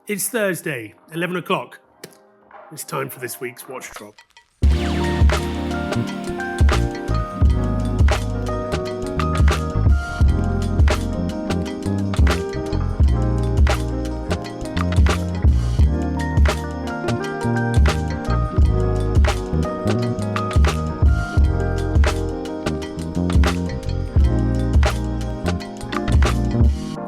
It's Thursday, 11 o'clock. It's time for this week's Watch Drop.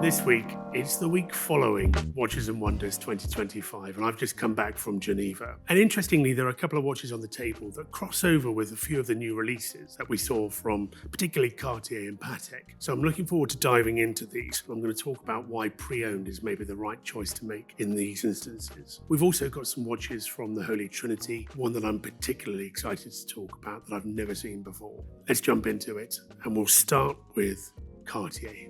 This week, it's the week following Watches and Wonders 2025, and I've just come back from Geneva. And interestingly, there are a couple of watches on the table that cross over with a few of the new releases that we saw from particularly Cartier and Patek. So I'm looking forward to diving into these. I'm going to talk about why pre-owned is maybe the right choice to make in these instances. We've also got some watches from the Holy Trinity, one that I'm particularly excited to talk about that I've never seen before. Let's jump into it, and we'll start with Cartier.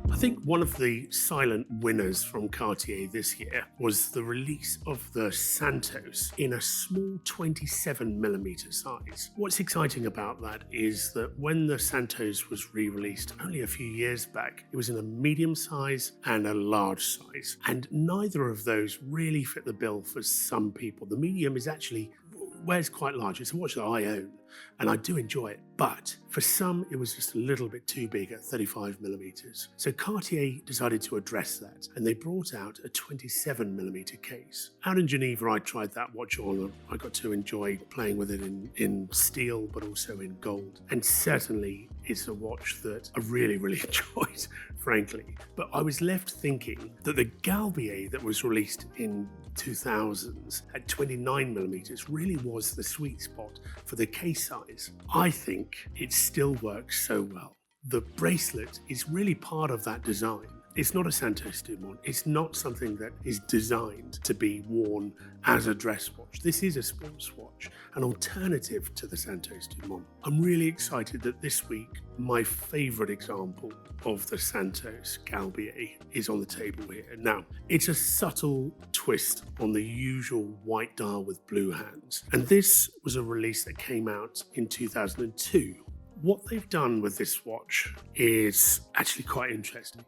I think one of the silent winners from Cartier this year was the release of the Santos in a small 27mm size. What's exciting about that is that when the Santos was re-released only a few years back, it was in a medium size and a large size, and neither of those really fit the bill for some people. The medium is actually wears quite large. It's a watch that I own and I do enjoy it, but for some it was just a little bit too big at 35mm. So Cartier decided to address that, and they brought out a 27mm case. Out in Geneva, I tried that watch on. I got to enjoy playing with it in steel, but also in gold, and certainly it's a watch that I really enjoyed, frankly. But I was left thinking that the Galbee that was released in 2000s at 29mm really was the sweet spot for the case size. I think it still works so well. The bracelet is really part of that design. It's not a Santos Dumont. It's not something that is designed to be worn as a dress watch. This is a sports watch, an alternative to the Santos Dumont. I'm really excited that this week, my favorite example of the Santos Galbee is on the table here. Now, it's a subtle twist on the usual white dial with blue hands. And this was a release that came out in 2002. What they've done with this watch is actually quite interesting.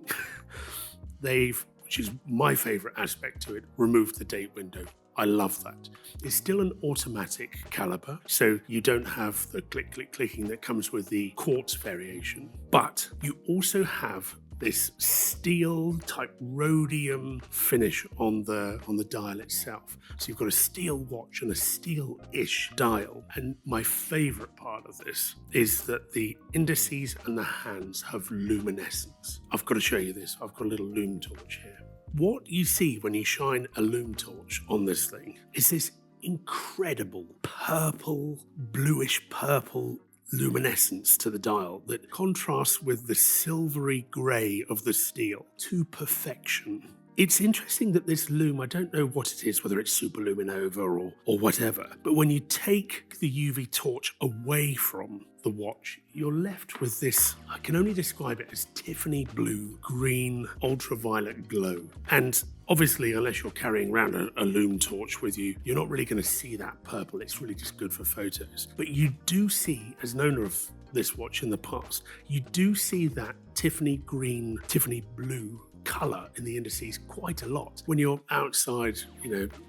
Which is my favorite aspect to it, removed the date window. I love that. It's still an automatic caliper, so you don't have the clicking that comes with the quartz variation, but you also have this steel type rhodium finish on the dial itself. So you've got a steel watch and a steel-ish dial. And my favorite part of this is that the indices and the hands have luminescence. I've got to show you this. I've got a little lume torch here. What you see when you shine a lume torch on this thing is this incredible purple, bluish purple luminescence to the dial that contrasts with the silvery grey of the steel to perfection. It's interesting that this lume, I don't know what it is, whether it's superluminova or whatever, but when you take the UV torch away from the watch, you're left with this, I can only describe it as Tiffany blue, green, ultraviolet glow. And obviously, unless you're carrying around a lume torch with you, you're not really going to see that purple. It's really just good for photos. But you do see, as an owner of this watch in the past, you do see that Tiffany green, Tiffany blue colour in the indices quite a lot when you're outside,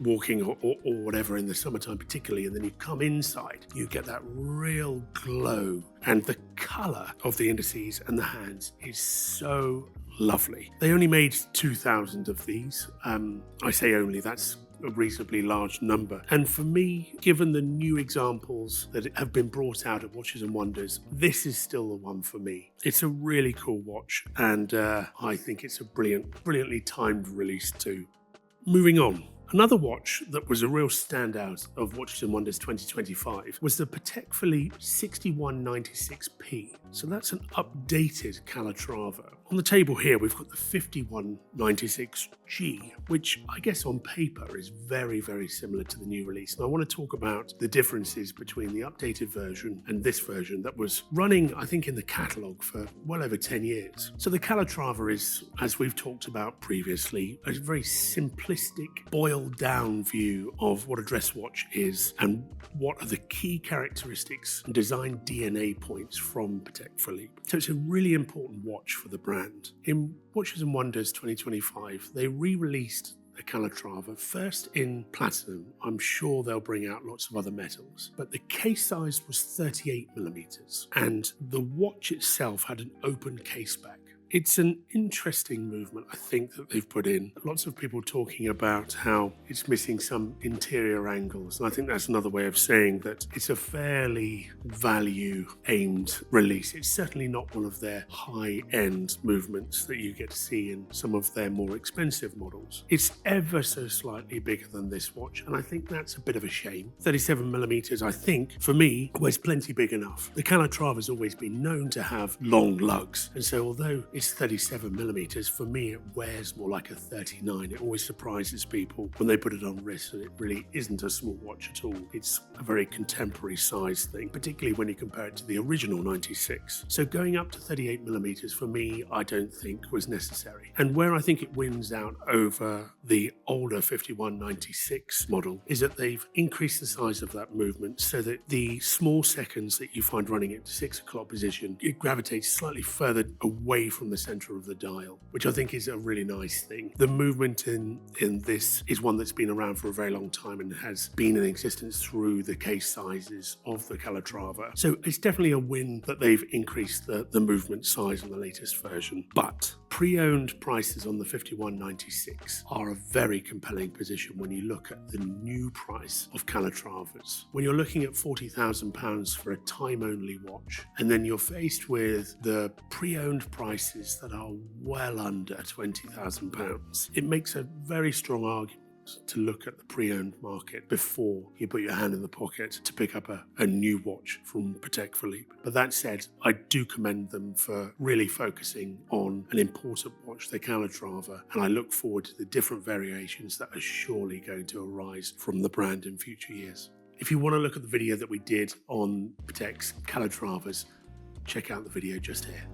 walking or whatever in the summertime particularly, and then you come inside, you get that real glow, and the colour of the indices and the hands is so lovely. They only made 2,000 of these. I say only, that's a reasonably large number. And for me, given the new examples that have been brought out at Watches and Wonders, this is still the one for me. It's a really cool watch, and I think it's a brilliantly timed release too. Moving on. Another watch that was a real standout of Watches and Wonders 2025 was the Patek Philippe 6196P. So that's an updated Calatrava. On the table here, we've got the 5196G, which I guess on paper is very similar to the new release. And I want to talk about the differences between the updated version and this version that was running, I think, in the catalogue for well over 10 years. So the Calatrava is, as we've talked about previously, a very simplistic, boiled down view of what a dress watch is and what are the key characteristics and design DNA points from Patek Philippe. So it's a really important watch for the brand. brand. In Watches and Wonders 2025, they re-released the Calatrava, first in platinum. I'm sure they'll bring out lots of other metals, but the case size was 38mm, and the watch itself had an open case back. It's an interesting movement, I think, that they've put in. Lots of people talking about how it's missing some interior angles. And I think that's another way of saying that it's a fairly value-aimed release. It's certainly not one of their high-end movements that you get to see in some of their more expensive models. It's ever so slightly bigger than this watch, and I think that's a bit of a shame. 37mm, I think, for me, was plenty big enough. The Calatrava's always been known to have long lugs, and so although it's 37mm, for me it wears more like a 39. It always surprises people when they put it on wrist, and it really isn't a small watch at all. It's a very contemporary size thing, particularly when you compare it to the original 96. So going up to 38mm for me, I don't think was necessary. And where I think it wins out over the older 5196 model is that they've increased the size of that movement so that the small seconds that you find running at 6 o'clock position, it gravitates slightly further away from the center of the dial, which I think is a really nice thing. The movement in this is one that's been around for a very long time and has been in existence through the case sizes of the Calatrava. So it's definitely a win that they've increased the movement size on the latest version. But pre-owned prices on the 5196 are a very compelling position when you look at the new price of Calatravas. When you're looking at £40,000 for a time-only watch, and then you're faced with the pre-owned prices that are well under £20,000, it makes a very strong argument to look at the pre-owned market before you put your hand in the pocket to pick up a new watch from Patek Philippe. But that said, I do commend them for really focusing on an important watch, the Calatrava, and I look forward to the different variations that are surely going to arise from the brand in future years. If you want to look at the video that we did on Patek's Calatravas, check out the video just here.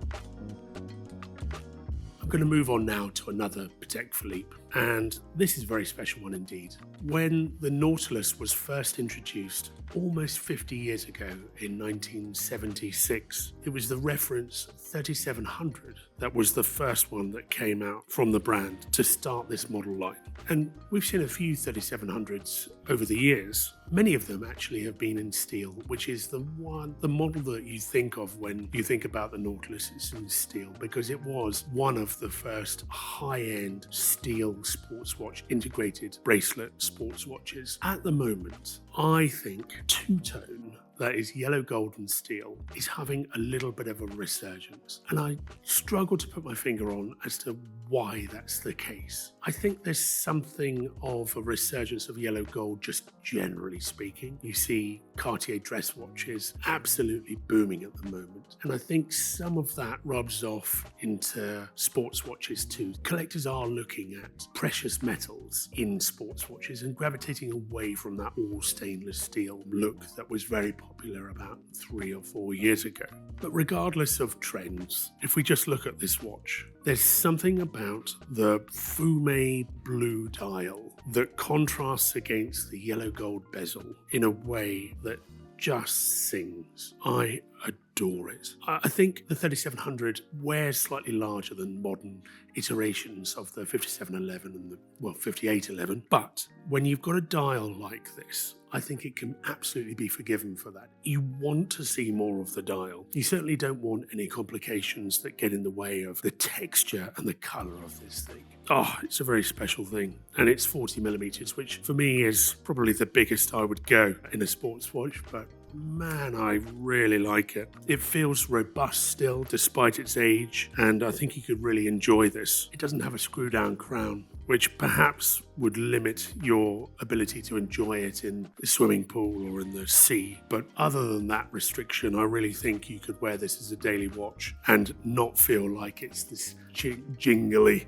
I'm going to move on now to another Patek Philippe, and this is a very special one indeed. When the Nautilus was first introduced almost 50 years ago in 1976, it was the reference 3700 that was the first one that came out from the brand to start this model line. And we've seen a few 3700s over the years. Many of them actually have been in steel, which is the model that you think of when you think about the Nautilus. It's in steel because it was one of the first high-end steel sports watch integrated bracelet sports watches. At the moment, I think two-tone, that is yellow, gold and steel, is having a little bit of a resurgence. And I struggle to put my finger on as to why that's the case. I think there's something of a resurgence of yellow gold just generally speaking. You see Cartier dress watches absolutely booming at the moment. And I think some of that rubs off into sports watches too. Collectors are looking at precious metals in sports watches and gravitating away from that all stainless steel look that was very popular about 3 or 4 years ago. But regardless of trends, if we just look at this watch, there's something about the fume blue dial that contrasts against the yellow gold bezel in a way that just sings. I adore it. I think the 3700 wears slightly larger than modern iterations of the 5711 and the 5811, but when you've got a dial like this, I think it can absolutely be forgiven for that. You want to see more of the dial. You certainly don't want any complications that get in the way of the texture and the colour of this thing. Oh, it's a very special thing. And it's 40mm, which for me is probably the biggest I would go in a sports watch, but man, I really like it. It feels robust still, despite its age, and I think you could really enjoy this. It doesn't have a screw-down crown, which perhaps would limit your ability to enjoy it in the swimming pool or in the sea. But other than that restriction, I really think you could wear this as a daily watch and not feel like it's this jingly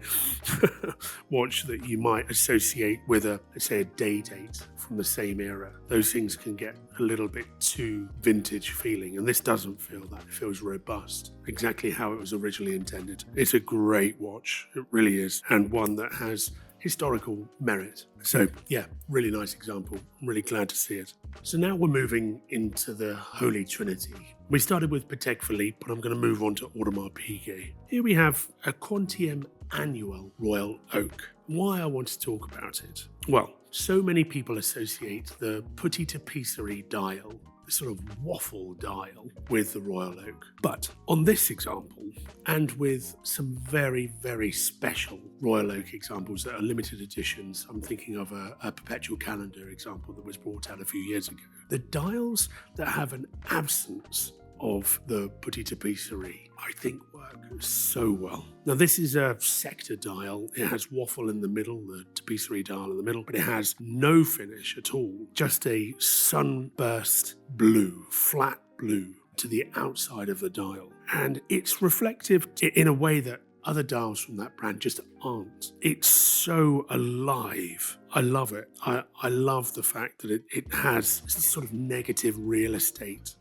watch that you might associate with let's say a day date from the same era. Those things can get a little bit too vintage feeling, and this doesn't feel that. It feels robust, exactly how it was originally intended. It's a great watch, it really is, and one that has historical merit. So yeah, really nice example. I'm really glad to see it. So now we're moving into the Holy Trinity. We started with Patek Philippe, but I'm going to move on to Audemars Piguet. Here we have a Quantième Annuel Royal Oak. Why I want to talk about it? Well, so many people associate the Petit Tapisserie dial, the sort of waffle dial, with the Royal Oak. But on this example, and with some very, very special Royal Oak examples that are limited editions, I'm thinking of a perpetual calendar example that was brought out a few years ago. The dials that have an absence of the Petit Tapisserie, I think, work so well. Now, this is a sector dial. It has waffle in the middle, the tapisserie dial in the middle, but it has no finish at all. Just a sunburst blue, flat blue to the outside of the dial. And it's reflective in a way that other dials from that brand just aren't. It's so alive. I love it. I love the fact that it has this sort of negative real estate.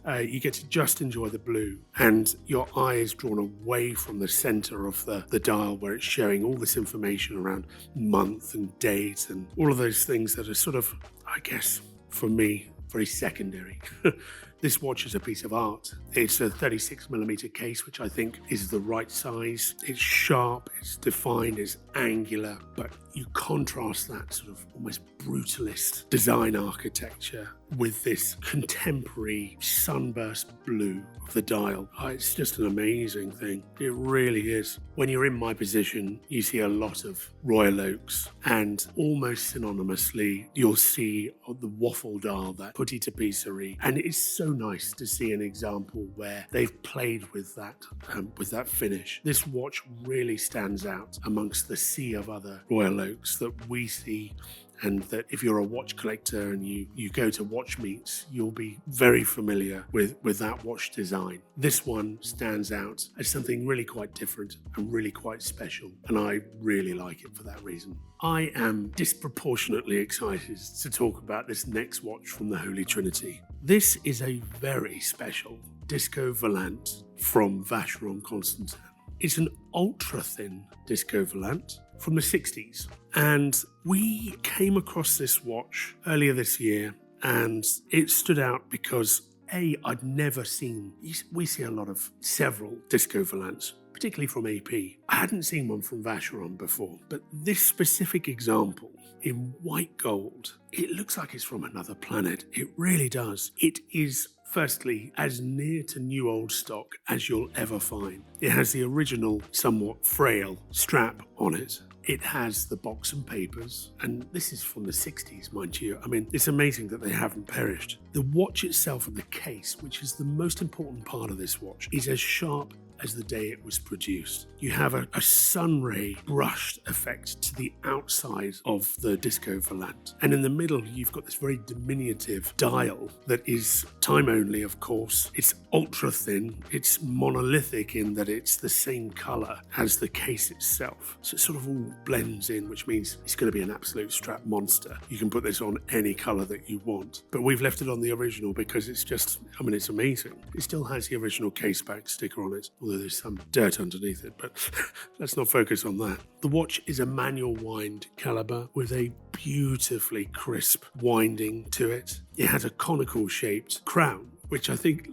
You get to just enjoy the blue, and your eye is drawn away from the center of the dial where it's showing all this information around month and date and all of those things that are sort of, I guess, for me, very secondary. This watch is a piece of art. It's a 36mm case, which I think is the right size. It's sharp, it's defined, it's angular, but you contrast that sort of almost brutalist design architecture with this contemporary sunburst blue of the dial. It's just an amazing thing. It really is. When you're in my position, you see a lot of Royal Oaks, and almost synonymously, you'll see the waffle dial, that Petit Tapisserie, and it's so nice to see an example where they've played with that finish. This watch really stands out amongst the sea of other Royal Oaks that we see, and that if you're a watch collector and you go to watch meets, you'll be very familiar with that watch design. This one stands out as something really quite different and really quite special, and I really like it for that reason. I am disproportionately excited to talk about this next watch from the Holy Trinity. This is a very special Disco Volante from Vacheron Constantin. It's an ultra-thin Disco Volante from the 60s. And we came across this watch earlier this year, and it stood out because I'd never seen, we see a lot of several Disco Volantes, particularly from AP. I hadn't seen one from Vacheron before, but this specific example in white gold, it looks like it's from another planet. It really does. It is, firstly, as near to new old stock as you'll ever find. It has the original, somewhat frail strap on it. It has the box and papers, and this is from the 60s, mind you. I mean, it's amazing that they haven't perished. The watch itself and the case, which is the most important part of this watch, is as sharp as the day it was produced. You have a sunray brushed effect to the outside of the Disco Volante. And in the middle, you've got this very diminutive dial that is time only, of course. It's ultra thin. It's monolithic in that it's the same color as the case itself. So it sort of all blends in, which means it's going to be an absolute strap monster. You can put this on any color that you want. But we've left it on the original because it's just, I mean, it's amazing. It still has the original case back sticker on it, although there's some dirt underneath it, but let's not focus on that. The watch is a manual wind caliber with a beautifully crisp winding to it. It has a conical shaped crown, which I think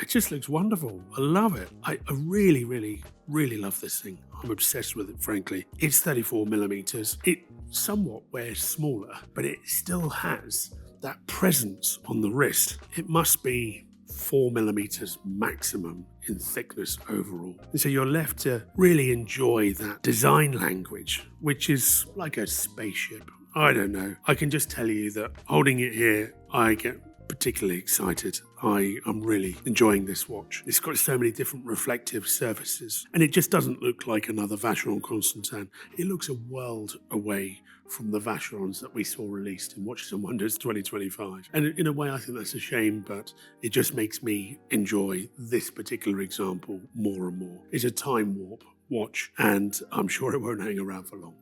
just looks wonderful. I love it. I really, really, really love this thing. I'm obsessed with it, frankly. It's 34mm. It somewhat wears smaller, but it still has that presence on the wrist. It must be 4mm maximum in thickness overall. And so you're left to really enjoy that design language, which is like a spaceship. I don't know. I can just tell you that holding it here, I get particularly excited. I'm really enjoying this watch. It's got so many different reflective surfaces, and it just doesn't look like another Vacheron Constantin. It looks a world away from the Vacherons that we saw released in Watches and Wonders 2025. And in a way, I think that's a shame, but it just makes me enjoy this particular example more and more. It's a time warp watch, and I'm sure it won't hang around for long.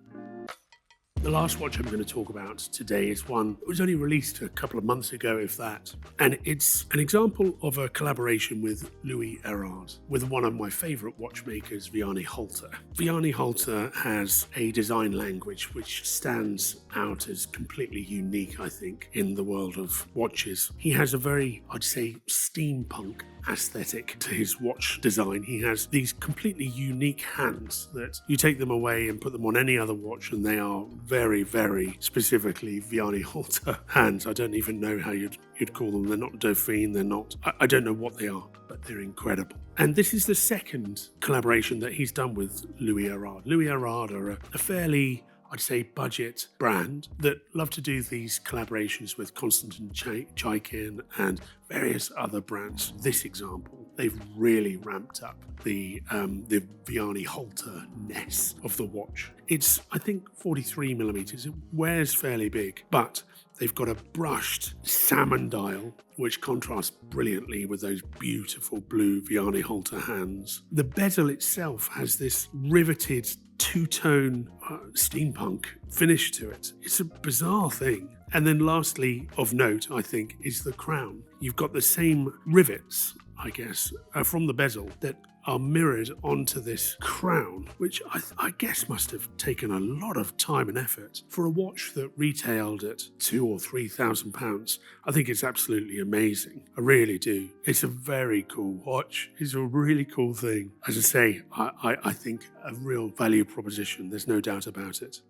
The last watch I'm going to talk about today is one that was only released a couple of months ago, if that. And it's an example of a collaboration with Louis Erard, with one of my favourite watchmakers, Vianney Halter. Vianney Halter has a design language which stands out as completely unique, I think, in the world of watches. He has a very, I'd say, steampunk aesthetic to his watch design. He has these completely unique hands that you take them away and put them on any other watch and they are very, very specifically Vianney Halter hands. I don't even know how you'd call them. They're not Dauphine, they're not, I don't know what they are, but they're incredible. And this is the second collaboration that he's done with Louis Erard. Louis Erard are a fairly, I'd say, budget brand that love to do these collaborations with Constantin Chaikin and various other brands. This example, they've really ramped up the Vianney Halter-ness of the watch. It's, I think, 43 millimeters. It wears fairly big, but they've got a brushed salmon dial, which contrasts brilliantly with those beautiful blue Vianney Halter hands. The bezel itself has this riveted two-tone steampunk finish to it. It's a bizarre thing. And then lastly, of note, I think, is the crown. You've got the same rivets, I guess, from the bezel that are mirrored onto this crown, which I guess must have taken a lot of time and effort for a watch that retailed at £2,000 or £3,000. I think it's absolutely amazing. I really do. It's a very cool watch. It's a really cool thing. As I say, I think a real value proposition. There's no doubt about it.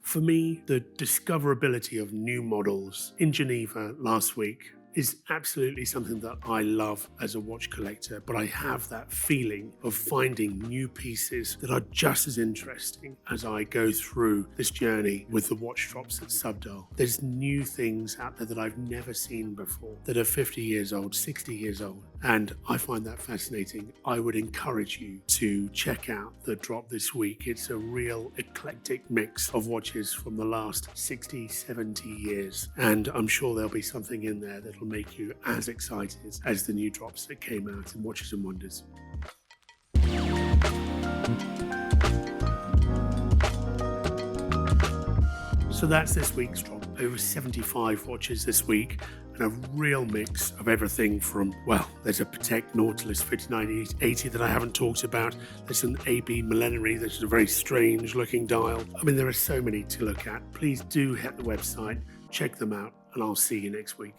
For me, the discoverability of new models in Geneva last week is absolutely something that I love as a watch collector, but I have that feeling of finding new pieces that are just as interesting as I go through this journey with the watch drops at Subdial. There's new things out there that I've never seen before that are 50 years old, 60 years old, and I find that fascinating. I would encourage you to check out the drop this week. It's a real eclectic mix of watches from the last 60, 70 years, and I'm sure there'll be something in there that'll make you as excited as the new drops that came out in Watches and Wonders. So that's this week's drop. Over 75 watches this week, and a real mix of everything from, well, there's a Patek Nautilus 5980 that I haven't talked about. There's an AB Millenary, that's a very strange looking dial. I mean, there are so many to look at. Please do hit the website, check them out, and I'll see you next week.